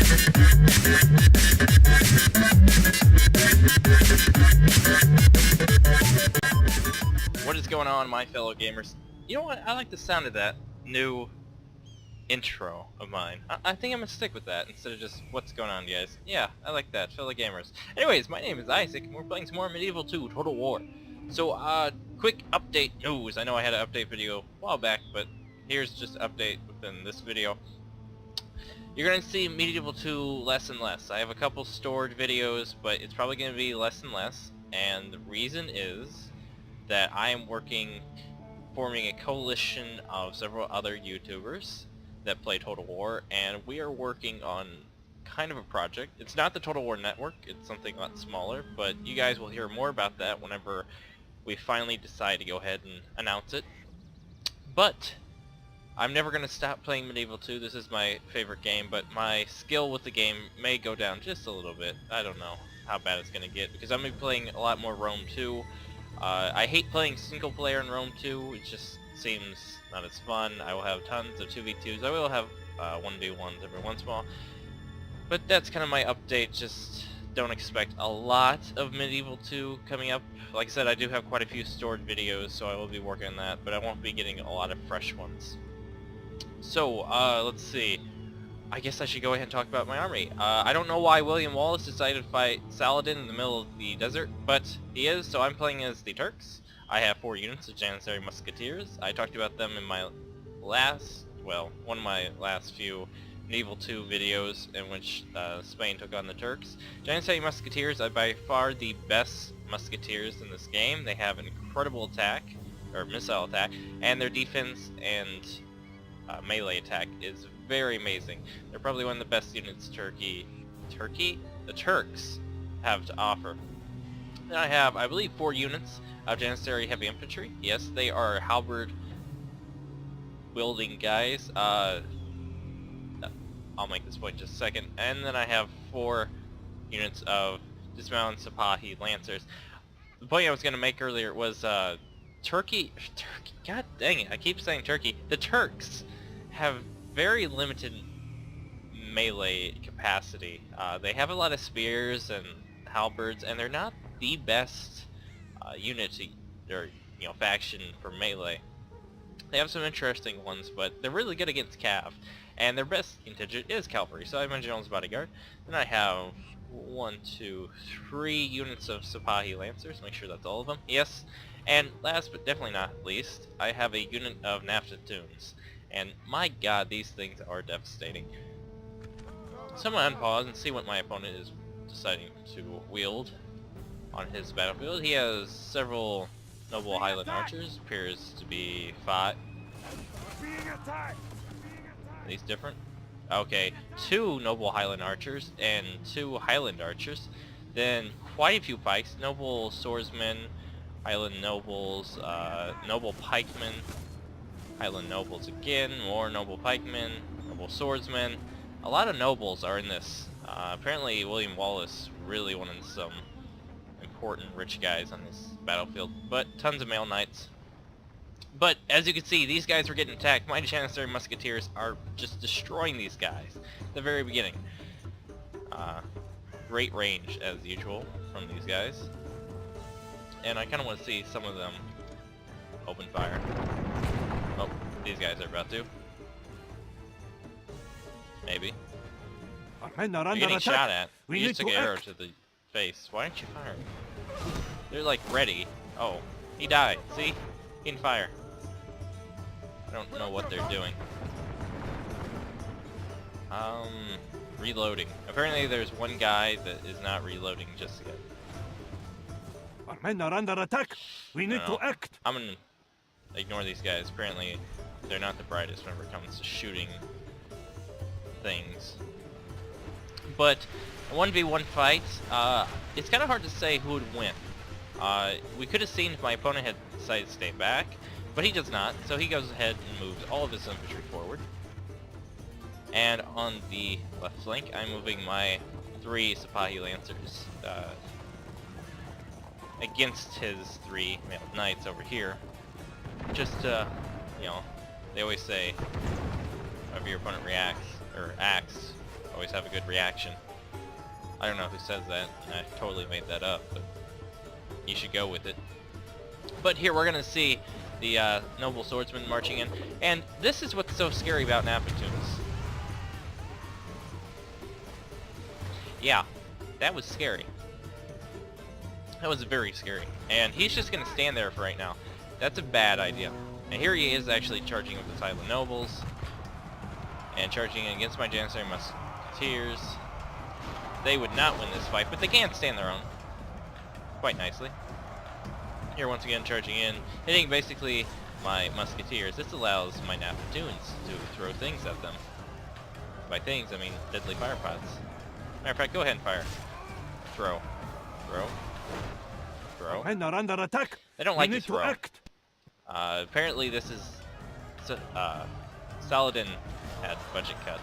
What is going on, my fellow gamers? You know what? I like the sound of that new intro of mine. I think I'm gonna stick with that instead of just what's going on, guys. Yeah, I like that, fellow gamers. Anyways, my name is Isaac, and we're playing some more Medieval 2 Total War. So, quick update news. I know I had an update video a while back, but here's just an update within this video. You're gonna see Medieval 2 less and less. I have a couple stored videos, but it's probably gonna be less and less, and the reason is that I am forming a coalition of several other YouTubers that play Total War, and we are working on kind of a project. It's not the Total War Network, it's something a lot smaller, but you guys will hear more about that whenever we finally decide to go ahead and announce it. But I'm never going to stop playing Medieval 2. This is my favorite game, but my skill with the game may go down just a little bit. I don't know how bad it's going to get, because I'm going to be playing a lot more Rome 2. I hate playing single player in Rome 2, it just seems not as fun. I will have tons of 2v2s, I will have 1v1s every once in a while. But that's kind of my update, just don't expect a lot of Medieval 2 coming up. Like I said, I do have quite a few stored videos, so I will be working on that, but I won't be getting a lot of fresh ones. So, let's see. I guess I should go ahead and talk about my army. I don't know why William Wallace decided to fight Saladin in the middle of the desert, but he is, so I'm playing as the Turks. I have 4 units of Janissary Musketeers. I talked about them in my one of my last few Medieval 2 videos in which Spain took on the Turks. Janissary Musketeers are by far the best musketeers in this game. They have an incredible attack, or missile attack, and their defense and melee attack is very amazing. They're probably one of the best units the Turks have to offer. Then I have, I believe, 4 units of Janissary Heavy Infantry. Yes, they are halberd wielding guys. I'll make this point in just a second. And then I have 4 units of dismounted Sipahi Lancers. The point I was going to make earlier was Turkey, god dang it, I keep saying Turkey. The Turks have very limited melee capacity. They have a lot of spears and halberds, and they're not the best unit or faction for melee. They have some interesting ones, but they're really good against cav, and their best contingent is cavalry. So I have my general's bodyguard. Then I have 1, 2, 3 units of Sipahi Lancers. Make sure that's all of them. Yes. And last but definitely not least, I have a unit of Naftatoons. And my god, these things are devastating. So I'm going to unpause and see what my opponent is deciding to wield on his battlefield. He has several noble Highland archers, appears to be 5. Are these different? Okay, 2 noble Highland archers and 2 Highland archers. Then quite a few pikes, noble swordsmen, Highland nobles, noble pikemen, Highland nobles again, more noble pikemen, noble swordsmen. A lot of nobles are in this. Apparently William Wallace really wanted some important rich guys on this battlefield, but tons of male knights. But as you can see, these guys were getting attacked. My Janissary Musketeers are just destroying these guys at the very beginning. Great range as usual from these guys. And I kind of want to see some of them open fire. Oh, these guys are about to. Maybe. You're getting shot at. You just took an arrow to the face. Why aren't you firing? They're like ready. Oh, he died. See? He can fire. I don't know what they're doing. Reloading. Apparently there's one guy that is not reloading just yet. Our men are under attack. We need to act. I'm gonna ignore these guys. Apparently they're not the brightest whenever it comes to shooting things. But a 1v1 fight, it's kind of hard to say who would win. We could have seen if my opponent had decided to stay back, but he does not, so he goes ahead and moves all of his infantry forward. And on the left flank, I'm moving my 3 Sipahi Lancers against his 3 male knights over here. Just, they always say, whenever your opponent reacts, or acts always have a good reaction. I don't know who says that, and I totally made that up, but you should go with it. But here we're gonna see the noble swordsman marching in, and this is what's so scary about Napatoons. Yeah, that was scary. That was very scary. And he's just gonna stand there for right now. That's a bad idea. And here he is actually charging with the Silent Nobles. And charging against my Janissary Musketeers. They would not win this fight, but they can stand their own. Quite nicely. Here once again charging in, hitting basically my Musketeers. This allows my Napatoons to throw things at them. By things, I mean deadly fire pods. Matter of fact, go ahead and fire. Throw. Throw. Throw. Men are under attack. They don't like We to need throw. to act. Apparently this is... Saladin had budget cuts.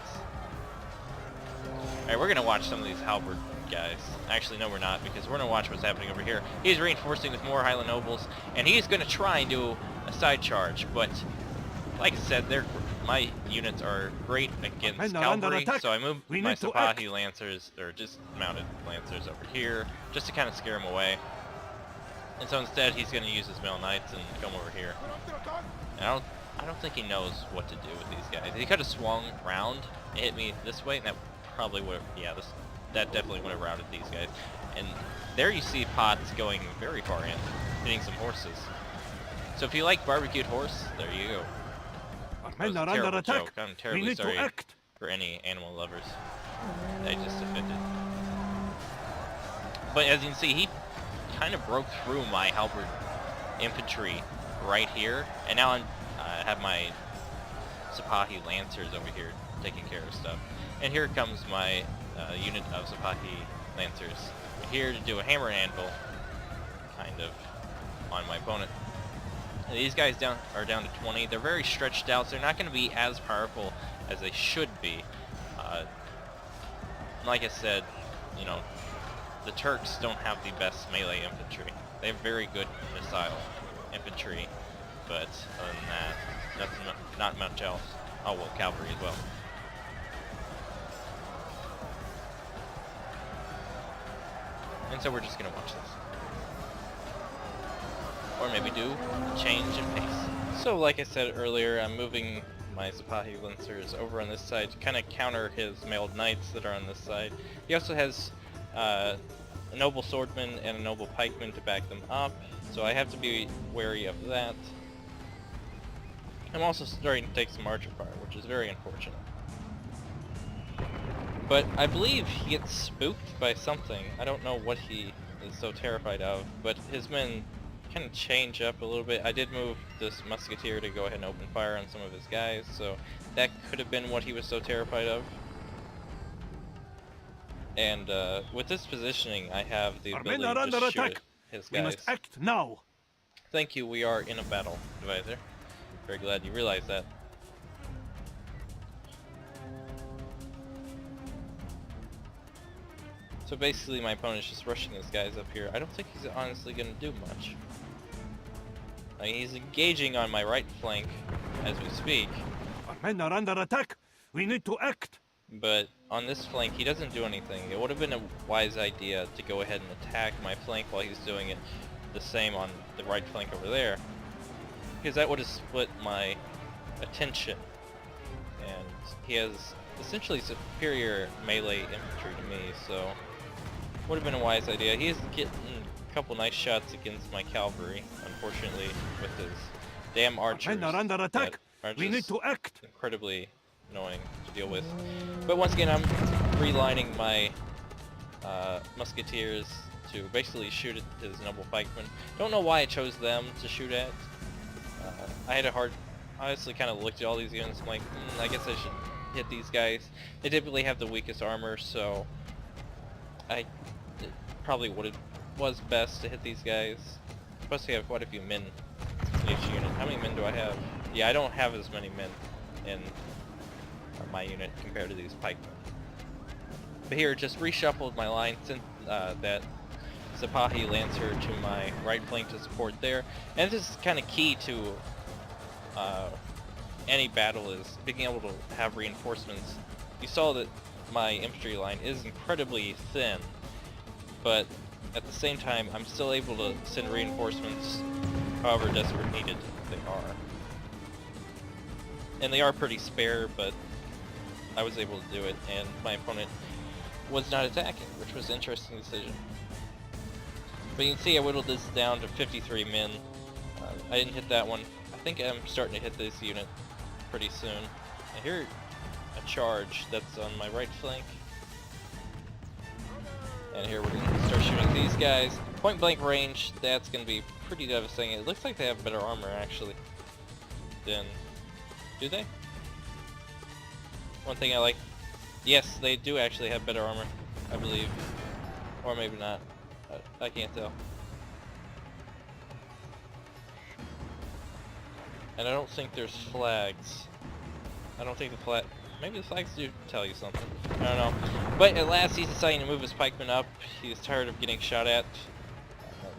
Alright, we're gonna watch some of these halberd guys. Actually, no we're not, because we're gonna watch what's happening over here. He's reinforcing with more Highland Nobles, and he's gonna try and do a side charge, but... Like I said, my units are great against Men are under cavalry, attack. so I moved We my need to act. Sipahi Lancers, or just mounted Lancers over here, just to kind of scare him away. And so instead, he's going to use his Male Knights and come over here. And I don't think he knows what to do with these guys. He could have swung round and hit me this way, and that probably would have, yeah, that definitely would have routed these guys. And there you see Potts going very far in, hitting some horses. So if you like barbecued horse, there you go. Our That men was a are under terrible attack. joke. I'm We terribly need to sorry act. for any animal lovers. They just offended. But as you can see, he kind of broke through my halberd infantry right here, and now I have my Sipahi Lancers over here taking care of stuff. And here comes my unit of Sipahi Lancers here to do a hammer and anvil, kind of, on my opponent. And these guys are down to 20. They're very stretched out, so they're not going to be as powerful as they should be. Like I said, you know, the Turks don't have the best melee infantry. They have very good missile infantry, but other than that, not much else. Oh well, cavalry as well. And so we're just going to watch this. Or maybe do a change in pace. So like I said earlier, I'm moving my Sipahi Lancers over on this side to kind of counter his mailed knights that are on this side. He also has a noble swordman and a noble pikeman to back them up, so I have to be wary of that. I'm also starting to take some archer fire, which is very unfortunate. But I believe he gets spooked by something. I don't know what he is so terrified of, but his men kind of change up a little bit. I did move this musketeer to go ahead and open fire on some of his guys, so that could have been what he was so terrified of. And with this positioning, I have the Our men ability are to under just shoot attack. at his We guys. must act now. Thank you, we are in a battle, advisor. Very glad you realized that. So basically my opponent's just rushing his guys up here. I don't think he's honestly going to do much. I mean, he's engaging on my right flank as we speak, Our men are under attack. We need to act. but on this flank he doesn't do anything. It would have been a wise idea to go ahead and attack my flank while he's doing it the same on the right flank over there, because that would have split my attention, and he has essentially superior melee infantry to me, so would have been a wise idea. He's getting a couple nice shots against my cavalry, unfortunately, with his damn archers Men are under attack. that are We need just to act. incredibly annoying to deal with. But once again, I'm relining my musketeers to basically shoot at his noble pikemen. Don't know why I chose them to shoot at. I honestly kind of looked at all these units, I'm like, I guess I should hit these guys. They typically have the weakest armor, so it probably was best to hit these guys. Plus we have quite a few men in each unit. How many men do I have? Yeah, I don't have as many men in my unit compared to these pikemen. But here, just reshuffled my line, sent that Sipahi Lancer to my right flank to support there. And this is kind of key to any battle, is being able to have reinforcements. You saw that my infantry line is incredibly thin, but at the same time, I'm still able to send reinforcements however desperate needed they are. And they are pretty spare, but I was able to do it, and my opponent was not attacking, which was an interesting decision. But you can see I whittled this down to 53 men. I didn't hit that one. I think I'm starting to hit this unit pretty soon. I hear a charge that's on my right flank. And here we're going to start shooting these guys. Point blank range, that's going to be pretty devastating. It looks like they have better armor actually than... Do they? One thing I like... Yes, they do actually have better armor, I believe. Or maybe not. I can't tell. And I don't think there's flags. I don't think the flag... Maybe the flags do tell you something. I don't know. But at last he's deciding to move his pikemen up. He's tired of getting shot at.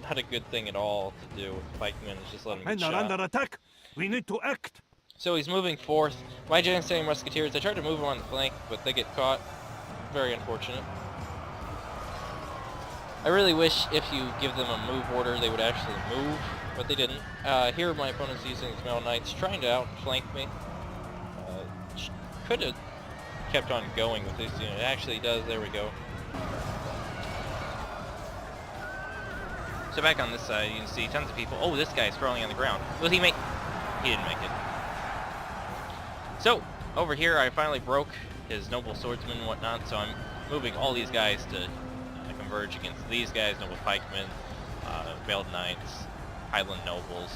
Not a good thing at all to do with pikemen. It's just let him get shot. Men are under attack. We need to act. So he's moving forth. My Janissary Musketeers, I tried to move them on the flank, but they get caught. Very unfortunate. I really wish if you give them a move order, they would actually move, but they didn't. Here my opponent's using his Metal Knights, trying to outflank me. Could have kept on going with this unit. It actually does. There we go. So back on this side, you can see tons of people. Oh, this guy's crawling on the ground. Will he make... He didn't make it. So, over here, I finally broke his noble swordsman and whatnot, so I'm moving all these guys to converge against these guys, noble pikemen, veiled knights, highland nobles.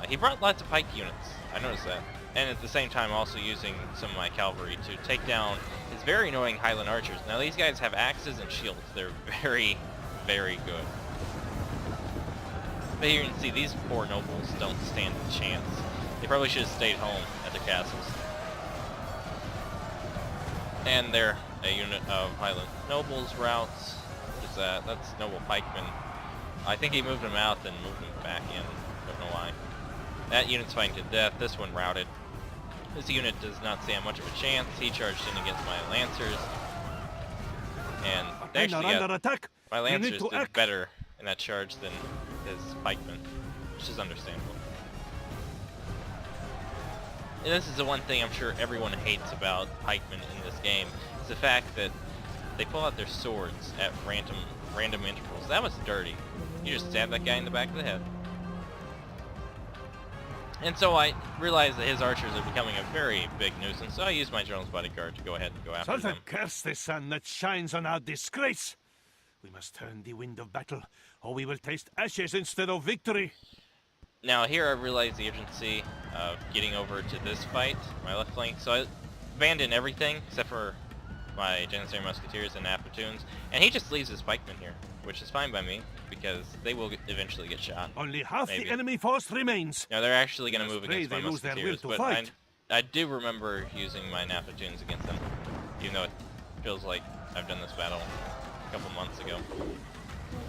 He brought lots of pike units. I noticed that. And at the same time also using some of my cavalry to take down his very annoying highland archers. Now these guys have axes and shields. They're very, very good. But here you can see these poor nobles don't stand a chance. They probably should have stayed home at their castles. And they're a unit of highland nobles routes. What is that? That's noble pikemen. I think he moved them out then moved them back in. Don't know why. That unit's fighting to death. This one routed. This unit does not stand much of a chance. He charged in against my lancers. And they actually got, my lancers did better in that charge than his pikemen, which is understandable. And this is the one thing I'm sure everyone hates about pikemen in this game, is the fact that they pull out their swords at random intervals. That was dirty. You just stab that guy in the back of the head. And so I realized that his archers are becoming a very big nuisance, so I used my general's bodyguard to go ahead and go after them. Curse the sun that shines on our disgrace! We must turn the wind of battle, or we will taste ashes instead of victory. Now here I realized the urgency of getting over to this fight, my left flank, so I abandoned everything except for my Janissary Musketeers and platoons, and he just leaves his pikemen here, which is fine by me, because they will eventually get shot. Only half the enemy force remains. Now they're actually going to move against my Musketeers, but I do remember using my platoons against them, even though it feels like I've done this battle a couple months ago.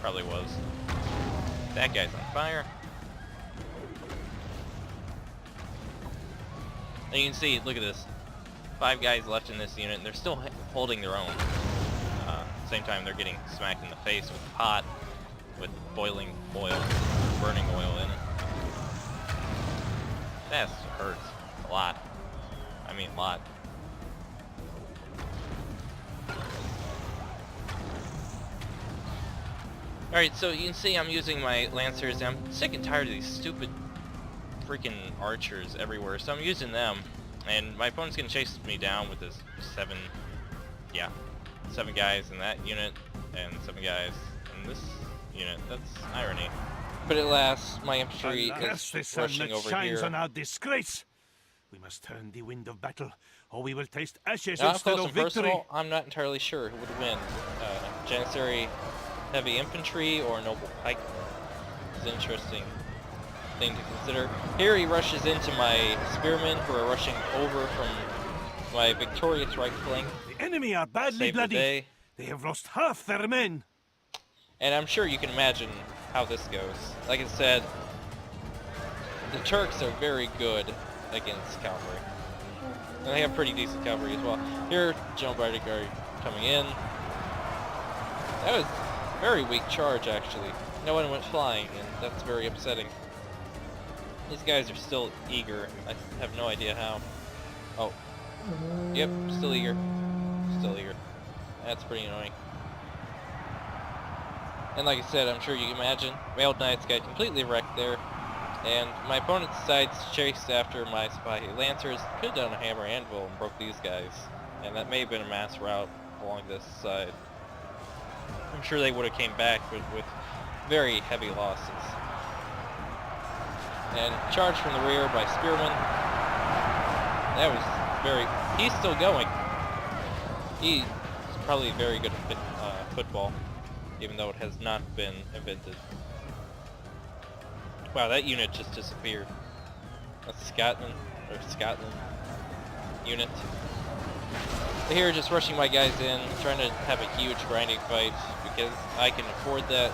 Probably was. That guy's on fire. And you can see, look at this. 5 guys left in this unit, and they're still holding their own. Same time, they're getting smacked in the face with a pot with boiling oil, burning oil in it. That hurts a lot. I mean, a lot. Alright, so you can see I'm using my lancers, and I'm sick and tired of these stupid freaking archers everywhere, so I'm using them. And my opponent's gonna chase me down with this 7 guys in that unit, and 7 guys in this unit. That's irony. But at last, my infantry is rushing over here. On our disgrace. We must turn the wind of battle, or we will taste ashes now, instead of victory. Personal, I'm not entirely sure who would win. Janissary heavy infantry or noble pike. It's an interesting thing to consider. Here he rushes into my spearmen who are rushing over from my victorious right flank. The enemy are badly bloody. They have lost half their men. And I'm sure you can imagine how this goes. Like I said, the Turks are very good against cavalry. And they have pretty decent cavalry as well. Here, General Bodyguard coming in. That was a very weak charge, actually. No one went flying, and that's very upsetting. These guys are still eager. I have no idea how. Oh. Yep, still eager. Still eager. That's pretty annoying. And like I said, I'm sure you can imagine, Mailed Knights got completely wrecked there. And my opponent's sides chased after my spy Lancers. Could have done a hammer anvil and broke these guys. And that may have been a mass rout along this side. I'm sure they would have came back with very heavy losses. And charge from the rear by Spearman. That was very... He's still going. He's probably very good at football, even though it has not been invented. Wow, that unit just disappeared. That's Scotland unit. Here, just rushing my guys in, trying to have a huge grinding fight because I can afford that.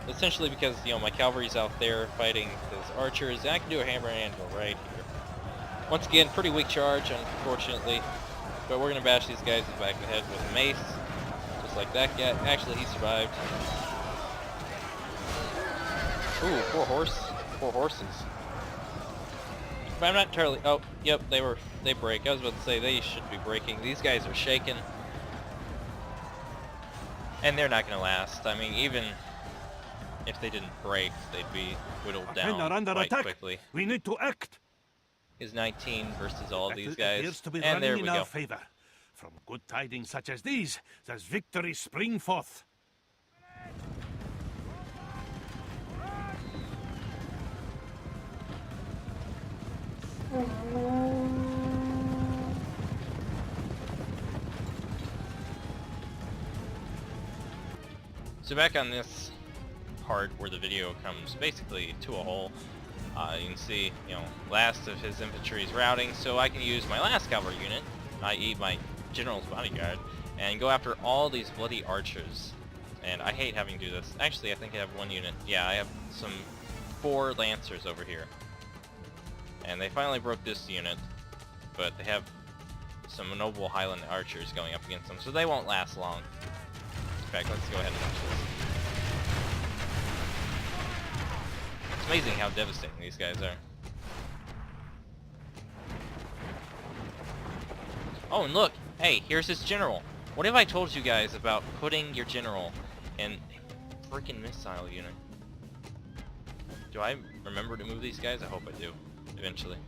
Essentially because, you know, my cavalry's out there fighting his archers, and I can do a hammer and anvil right here. Once again, pretty weak charge, unfortunately, but we're gonna bash these guys in the back of the head with a mace, just like that guy. Actually, he survived. Ooh, four horses. But I'm not entirely... Oh, yep, they break. I was about to say, they should be breaking. These guys are shaken. And they're not gonna last. I mean, even if they didn't break, they'd be whittled down quite quickly. We need to act. Is 19 versus all these guys. To be and there we in go. our favor. From good tidings such as these, does victory spring forth. So back on this part where the video comes basically to a halt, you can see, you know, last of his infantry is routing, so I can use my last cavalry unit, i.e. my general's bodyguard, and go after all these bloody archers. And I hate having to do this. Actually, I think I have one unit. Yeah, I have 4 lancers over here. And they finally broke this unit, but they have some noble Highland archers going up against them, so they won't last long. In fact, let's go ahead and watch this. It's amazing how devastating these guys are. Oh, and look! Hey, here's his general! What have I told you guys about putting your general in a freaking missile unit? Do I remember to move these guys? I hope I do. Eventually.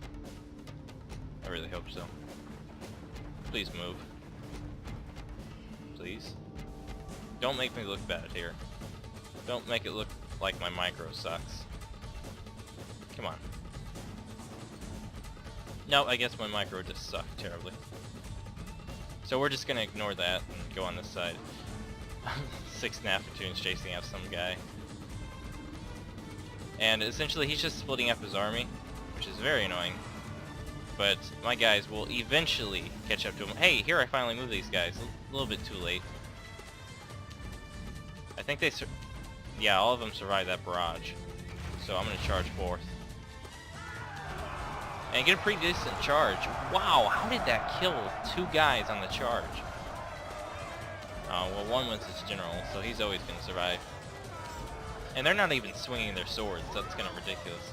I really hope so. Please move. Please. Don't make me look bad here. Don't make it look like my micro sucks. Come on. No, I guess my micro just sucked terribly. So we're just gonna ignore that and go on this side. 6 Nafatoons chasing after some guy. And essentially he's just splitting up his army, which is very annoying. But my guys will eventually catch up to him. Hey, here I finally moved these guys. A little bit too late. I think they yeah, all of them survived that barrage. So I'm gonna charge forth. And get a pretty decent charge. Wow, how did that kill 2 guys on the charge? Well, one was his general, so he's always gonna survive. And they're not even swinging their swords. That's kind of ridiculous.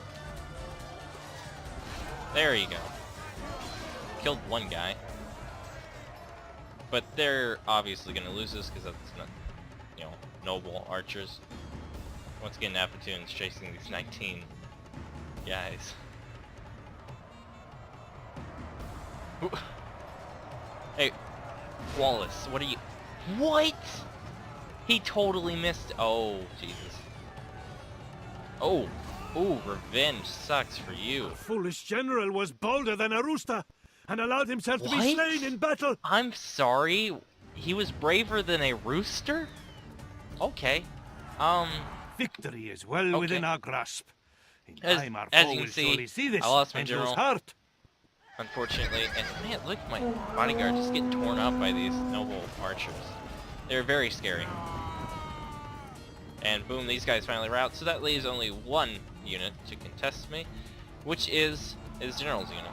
There you go. Killed 1 guy. But they're obviously gonna lose this because that's not, you know, noble archers. Once again, Nafatoon's chasing these 19 guys. Ooh. Hey, Wallace, what are you... What? He totally missed... Oh, Jesus. Oh. Ooh, revenge sucks for you. Our foolish general was bolder than a rooster and allowed himself to be slain in battle. I'm sorry? He was braver than a rooster? Okay. Victory is well within our grasp. In time, our as foe you will can see, surely see this I lost my and general. lose heart. Unfortunately, and man, look at my bodyguard just getting torn up by these noble archers. They're very scary. And boom, these guys finally rout, so that leaves only 1 unit to contest me, which is his general's unit.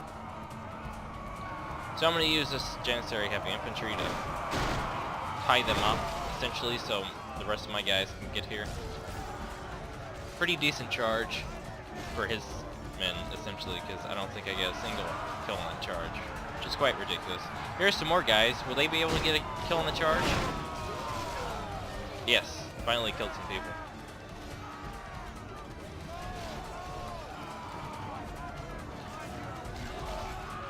So I'm going to use this Janissary Heavy Infantry to tie them up, essentially, so the rest of my guys can get here. Pretty decent charge for his men, essentially, because I don't think I get a single kill on that charge, which is quite ridiculous. Here's some more guys. Will they be able to get a kill on the charge? Yes, finally killed some people.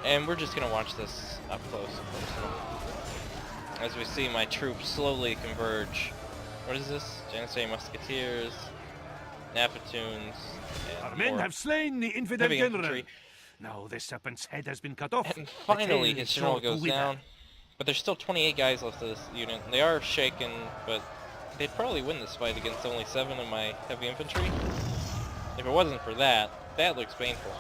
And we're just going to watch this up close and personal. As we see my troops slowly converge. What is this? Janissary Musketeers, Nafatoons, Our and men more have slain the infidel heavy general. infantry. Now the serpent's head has been cut off. And The finally tale his is general sure to goes wither. down. But there's still 28 guys left of this unit. They are shaken, but they'd probably win this fight against only 7 of my heavy infantry. If it wasn't for that, that looks painful.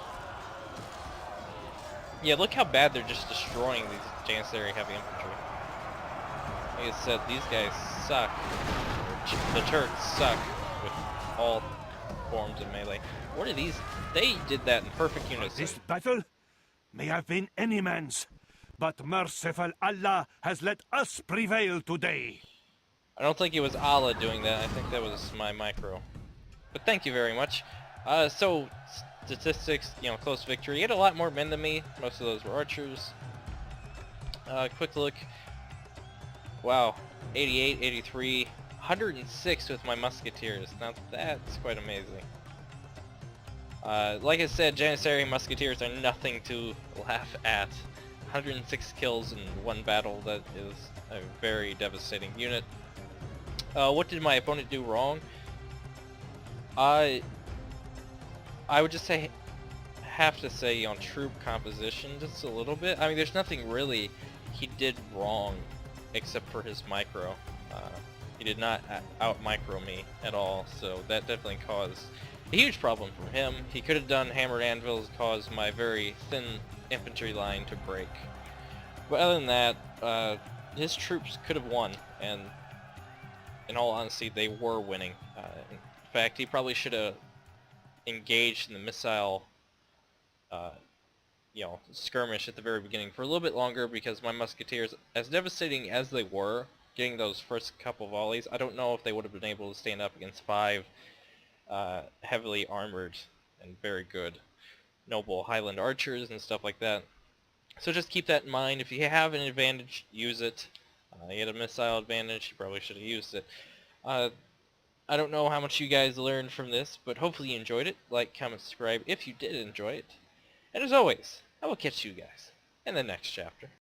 Yeah, look how bad they're just destroying these Janissary heavy infantry. Like I said, these guys suck. The Turks suck with all forms of melee. What are these? They did that in perfect unison. This battle may have been any man's, but merciful Allah has let us prevail today. I don't think it was Allah doing that. I think that was my micro. But thank you very much. So, statistics, close victory. He had a lot more men than me. Most of those were archers. Quick look. Wow. 88, 83, 106 with my musketeers. Now that's quite amazing. Like I said, Janissary musketeers are nothing to laugh at. 106 kills in one battle. That is a very devastating unit. What did my opponent do wrong? I would just have to say on troop composition just a little bit. I mean, there's nothing really he did wrong except for his micro. He did not out micro me at all, so that definitely caused a huge problem for him. He could have done hammered anvils, caused my very thin infantry line to break. But other than that, his troops could have won, and in all honesty, they were winning. In fact, he probably should have engaged in the missile, skirmish at the very beginning for a little bit longer, because my musketeers, as devastating as they were, getting those first couple volleys, I don't know if they would have been able to stand up against 5 heavily armored and very good noble Highland archers and stuff like that. So just keep that in mind. If you have an advantage, use it. He had a missile advantage, he probably should have used it. I don't know how much you guys learned from this, but hopefully you enjoyed it. Like, comment, subscribe if you did enjoy it. And as always, I will catch you guys in the next chapter.